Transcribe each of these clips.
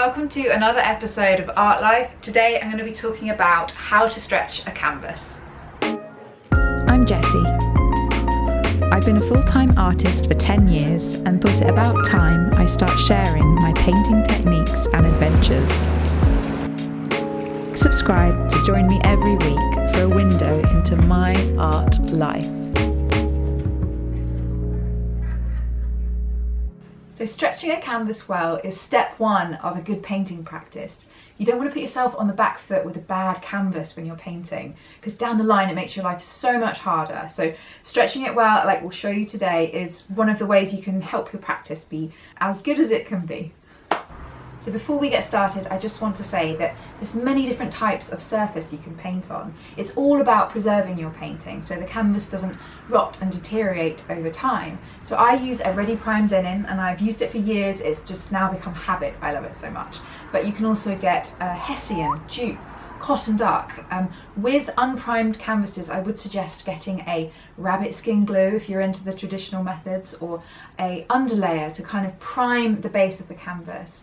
welcome to another episode of Art Life. Today I'm going to be talking about how to stretch a canvas. I'm Jessie. I've been a full-time artist for 10 years and thought it about time I start sharing my painting techniques and adventures. Subscribe to join me every week for a window into my art life. So stretching a canvas well is step one of a good painting practice. You don't want to put yourself on the back foot with a bad canvas when you're painting, because down the line it makes your life so much harder. So stretching it well, like we'll show you today, is one of the ways you can help your practice be as good as it can be. So before we get started, I just want to say that there's many different types of surface you can paint on. It's all about preserving your painting so the canvas doesn't rot and deteriorate over time. So I use a ready primed linen and I've used it for years. It's just now become habit. I love it so much. But you can also get Hessian, dupe, cotton duck. With unprimed canvases, I would suggest getting a rabbit skin glue if you're into the traditional methods, or a underlayer to kind of prime the base of the canvas.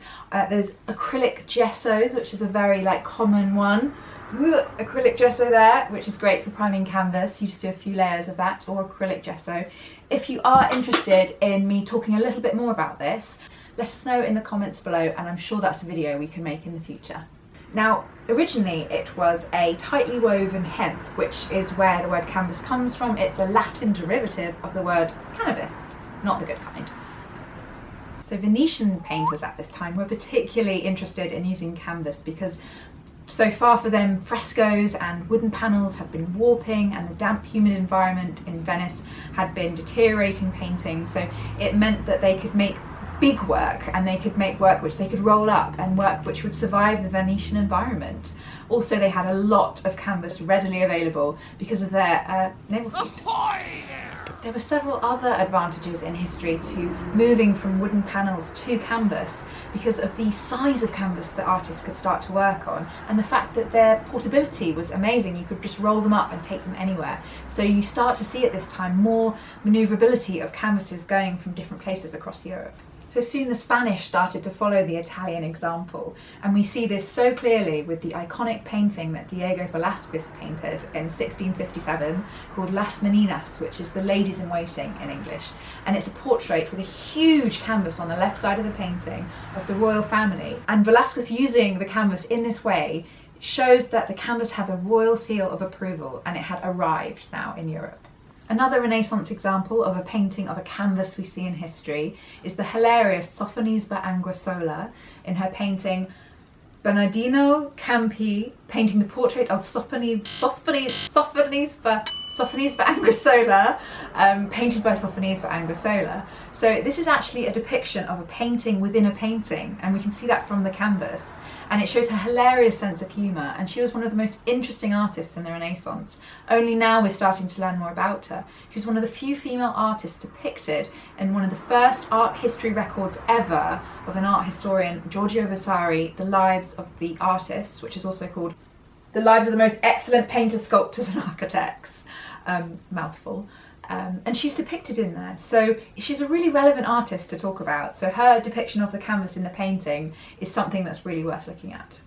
There's acrylic gessos, which is a very common one. Acrylic gesso there, which is great for priming canvas. You just do a few layers of that, or acrylic gesso. If you are interested in me talking a little bit more about this, let us know in the comments below, and I'm sure that's a video we can make in the future. Now, originally it was a tightly woven hemp, which is where the word canvas comes from. It's a Latin derivative of the word cannabis, not the good kind. So Venetian painters at this time were particularly interested in using canvas because so far for them, frescoes and wooden panels had been warping, and the damp, humid environment in Venice had been deteriorating painting. So it meant that they could make big work, and they could make work which they could roll up, and work which would survive the Venetian environment. Also, they had a lot of canvas readily available because of their naval fleet. There were several other advantages in history to moving from wooden panels to canvas because of the size of canvas that artists could start to work on, and the fact that their portability was amazing. You could just roll them up and take them anywhere. So you start to see at this time more maneuverability of canvases going from different places across Europe. So soon the Spanish started to follow the Italian example, and we see this so clearly with the iconic painting that Diego Velázquez painted in 1657 called Las Meninas, which is the ladies in waiting in English. And it's a portrait with a huge canvas on the left side of the painting of the royal family. And Velázquez using the canvas in this way shows that the canvas had the royal seal of approval, and it had arrived now in Europe. Another Renaissance example of a painting of a canvas we see in history is the hilarious Sofonisba Anguissola in her painting Bernardino Campi, painting the portrait of Sofonisba Anguissola, painted by Sofonisba Anguissola. So this is actually a depiction of a painting within a painting, and we can see that from the canvas. And it shows her hilarious sense of humour, and she was one of the most interesting artists in the Renaissance. Only now we're starting to learn more about her. She was one of the few female artists depicted in one of the first art history records ever of an art historian, Giorgio Vasari, The Lives of the Artists, which is also called The Lives of the Most Excellent Painters, Sculptors and Architects. Mouthful. And she's depicted in there, so she's a really relevant artist to talk about. So her depiction of the canvas in the painting is something that's really worth looking at.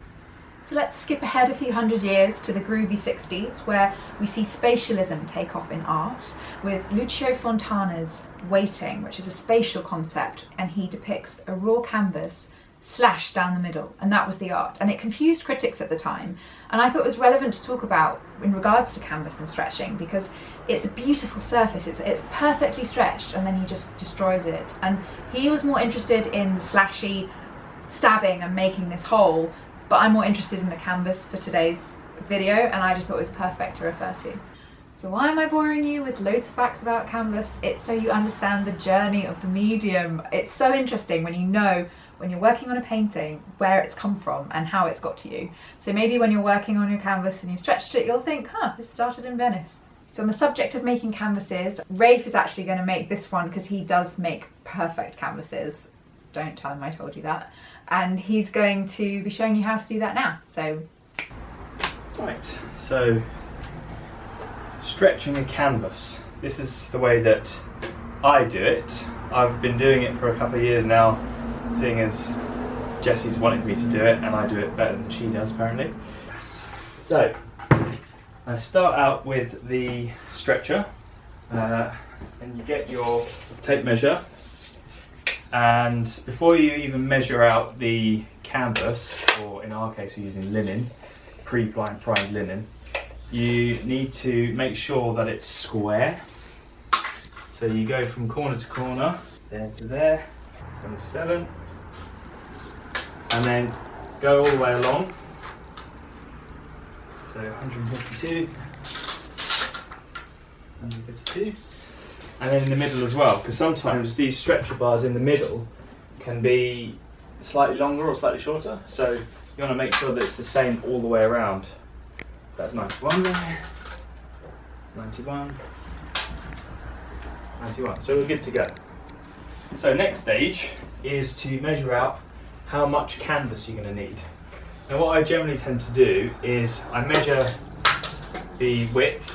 So let's skip ahead a few hundred years to the groovy 60s, where we see spatialism take off in art with Lucio Fontana's Waiting, which is a spatial concept, and he depicts a raw canvas slashed down the middle, and that was the art. And it confused critics at the time, and I thought it was relevant to talk about in regards to canvas and stretching, because it's a beautiful surface, it's perfectly stretched, and then he just destroys it. And he was more interested in the slashy stabbing and making this hole, but I'm more interested in the canvas for today's video, and I just thought it was perfect to refer to. So why am I boring you with loads of facts about canvas? It's so you understand the journey of the medium. It's so interesting when you know, when you're working on a painting, where it's come from and how it's got to you. So maybe when you're working on your canvas and you've stretched it, you'll think, this started in Venice. So on the subject of making canvases, Rafe is actually going to make this one because he does make perfect canvases. Don't tell him I told you that. And he's going to be showing you how to do that now. So, right, so stretching a canvas. This is the way that I do it. I've been doing it for a couple of years now, seeing as Jessie's wanted me to do it, and I do it better than she does apparently. So I start out with the stretcher, and you get your tape measure, and before you even measure out the canvas, or in our case we're using linen, pre-primed linen, you need to make sure that it's square. So you go from corner to corner, there to there, 77, and then go all the way along. So 152, 152, and then in the middle as well, because sometimes these stretcher bars in the middle can be slightly longer or slightly shorter, so you want to make sure that it's the same all the way around. That's 91 there, 91, 91, so we're good to go. So next stage is to measure out how much canvas you're going to need. Now what I generally tend to do is I measure the width,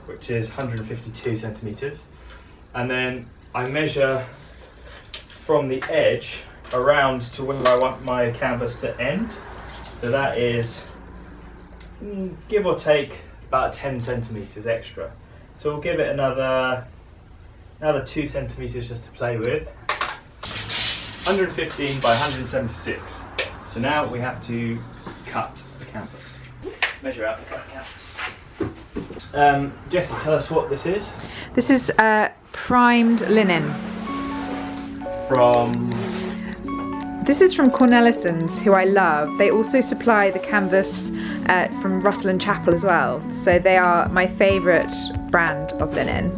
which is 152 centimetres, and then I measure from the edge around to where I want my canvas to end. So that is, give or take, about 10 centimetres extra. So we'll give it another 2 centimetres just to play with. 115 by 176. So now we have to cut the canvas. Measure out the cut canvas. Jessie, tell us what this is. This is primed linen. This is from Cornelison's, who I love. They also supply the canvas from Russell and Chapel as well. So they are my favourite brand of linen.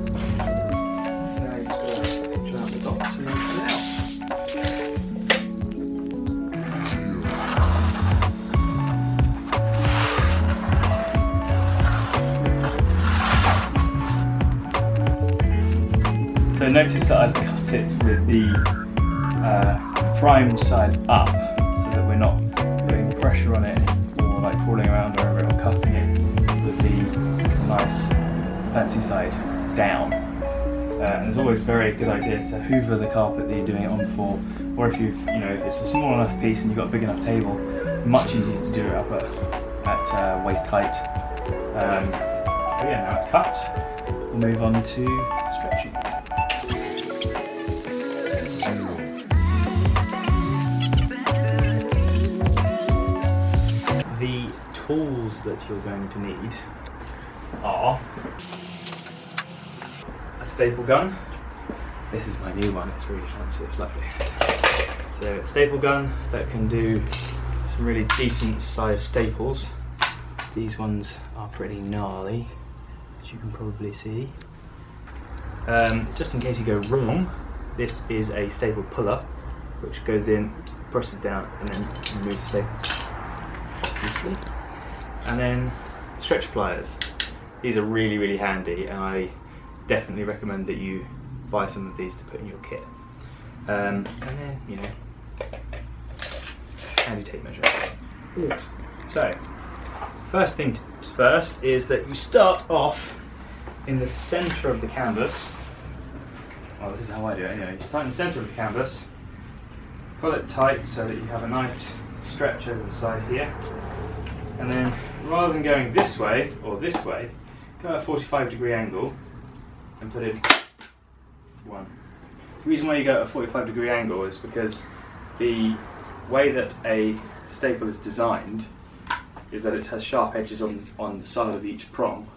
So notice that I've cut it with the primed side up, so that we're not putting pressure on it or like crawling around over it or cutting it with the nice fancy side down. And it's always a very good idea to hoover the carpet that you're doing it on for, or if if it's a small enough piece and you've got a big enough table, it's much easier to do it up at waist height. But yeah, now it's cut. We'll move on to stretching. The tools that you're going to need are a staple gun. This is my new one, it's really fancy, it's lovely. So a staple gun that can do some really decent sized staples. These ones are pretty gnarly, as you can probably see. Just in case you go wrong, this is a staple puller, which goes in, presses down, and then removes the staples. Obviously. And then stretcher pliers. These are really, really handy, and I definitely recommend that you buy some of these to put in your kit. And then, handy tape measure. So, first thing first is that you start off in the centre of the canvas. Well, this is how I do it anyway. You start in the centre of the canvas, pull it tight so that you have a nice stretch over the side here, and then rather than going this way or this way, go at a 45-degree angle and put in one. The reason why you go at a 45-degree angle is because the way that a staple is designed is that it has sharp edges on the side of each prong,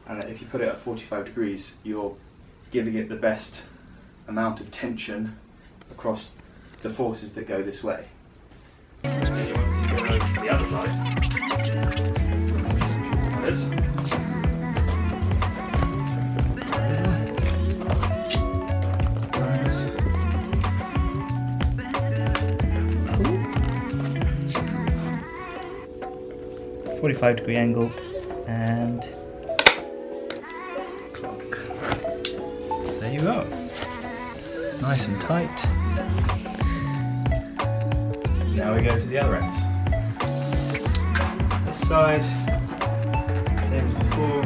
and that if you put it at 45 degrees, you're giving it the best amount of tension across the forces that go this way. And then you want to go over to the other side. Like this. 45-degree angle and clock. So there you go. Nice and tight. Now we go to the other ends. This side, same as before.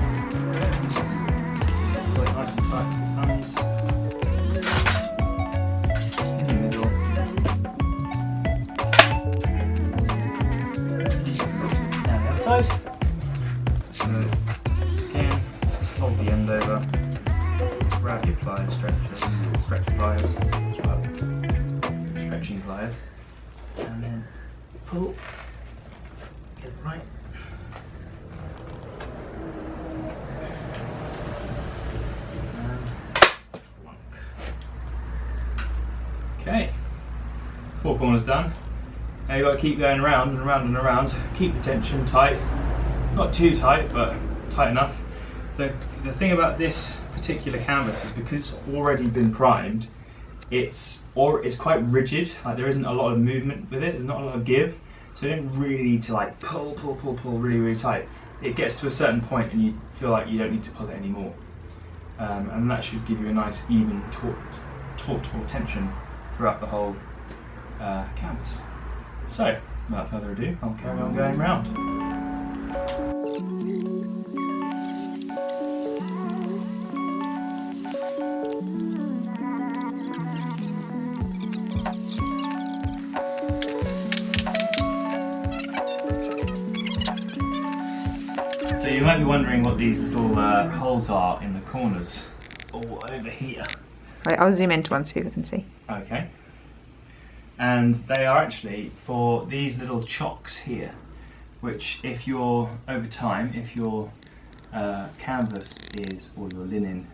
Pull it nice and tight with the thumbs. In the middle. pliers, stretch pliers, stretching pliers, and then pull, get it right. Okay, 4 corners done. Now you've got to keep going round and round and around. Keep the tension tight, not too tight, but tight enough. The thing about this particular canvas is because it's already been primed, it's quite rigid. Like there isn't a lot of movement with it. There's not a lot of give, so you don't really need to like pull really tight. It gets to a certain point and you feel like you don't need to pull it anymore, and that should give you a nice even taut tension throughout the whole canvas. So, without further ado, I'll carry on going round. So you might be wondering what these little holes are in the corners, all over here. Right, I'll zoom into one so people can see. Okay. And they are actually for these little chocks here, which if you're, over time, if your canvas is, or your linen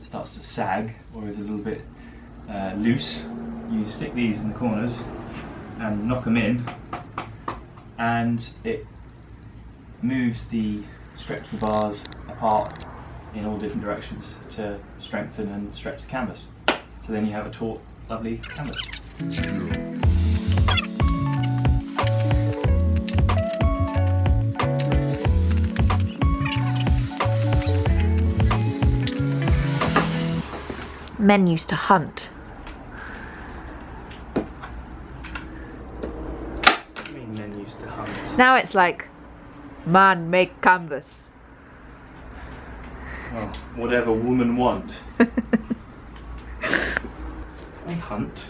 starts to sag or is a little bit loose, you stick these in the corners and knock them in, and it moves the stretchable bars apart in all different directions to strengthen and stretch the canvas. So then you have a taut, lovely canvas. Men used to hunt. What do you mean men used to hunt? Now it's like, man, make canvas. Oh, whatever women want. They hunt.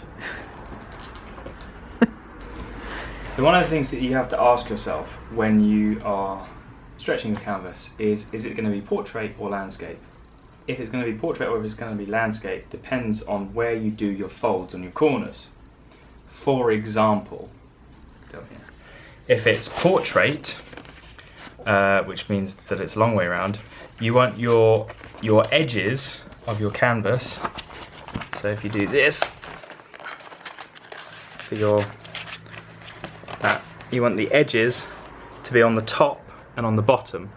So one of the things that you have to ask yourself when you are stretching a canvas is it going to be portrait or landscape? If it's going to be portrait or if it's going to be landscape depends on where you do your folds on your corners. For example, if it's portrait, which means that it's a long way around, you want your edges of your canvas. So if you do this for you want the edges to be on the top and on the bottom,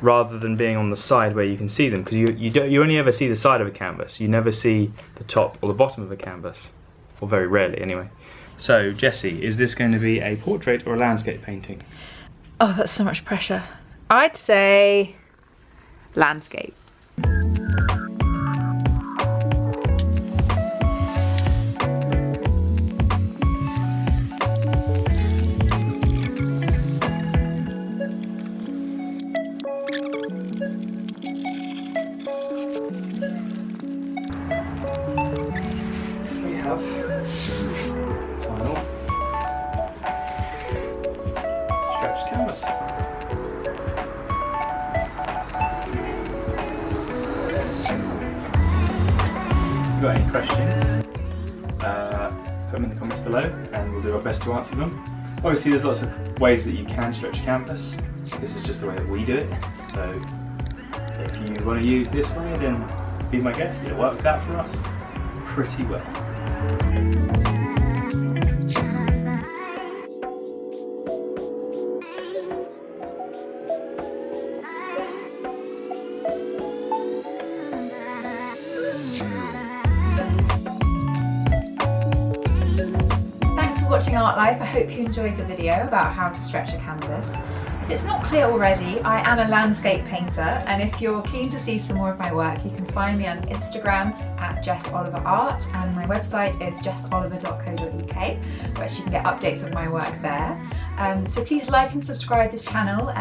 rather than being on the side where you can see them, because you only ever see the side of a canvas. You never see the top or the bottom of a canvas, or very rarely anyway. So Jessie, is this going to be a portrait or a landscape painting? Oh, that's so much pressure. I'd say landscape. We have final stretched canvas. If you've got any questions, put them in the comments below and we'll do our best to answer them. Obviously there's lots of ways that you can stretch a canvas. This is just the way that we do it. So if you want to use this way, then be my guest. It works out for us pretty well. Thanks for watching Art Life. I hope you enjoyed the video about how to stretch a canvas. If it's not clear already, I am a landscape painter, and if you're keen to see some more of my work, you can find me on Instagram at JessOliverArt, and my website is jessoliver.co.uk, where you can get updates of my work there. So please like and subscribe this channel.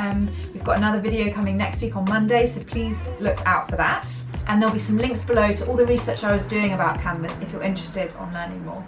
We've got another video coming next week on Monday, so please look out for that. And there'll be some links below to all the research I was doing about canvas if you're interested on learning more.